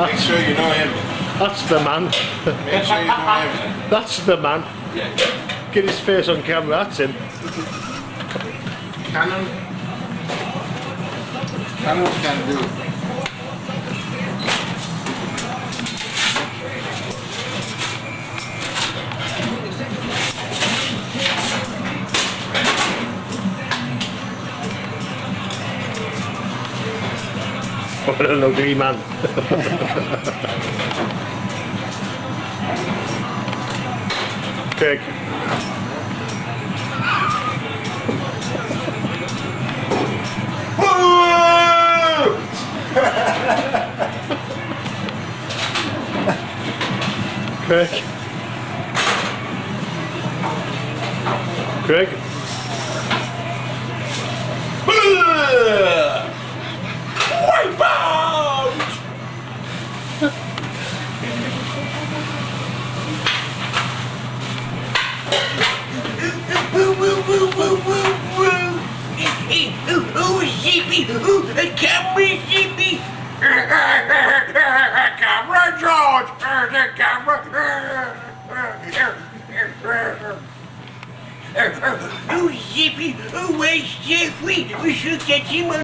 Make sure you know him. That's the man. Make sure you know him. That's the man. Get his face on camera, that's him. Canon can do. What an ugly man. Craig. Craig. Craig. Wipe out! Ooh, sheepy! Ooh, come here, sheepy! Camera, George! Camera! Ooh, sheepy! Ooh, where's Jeffrey? We should get him on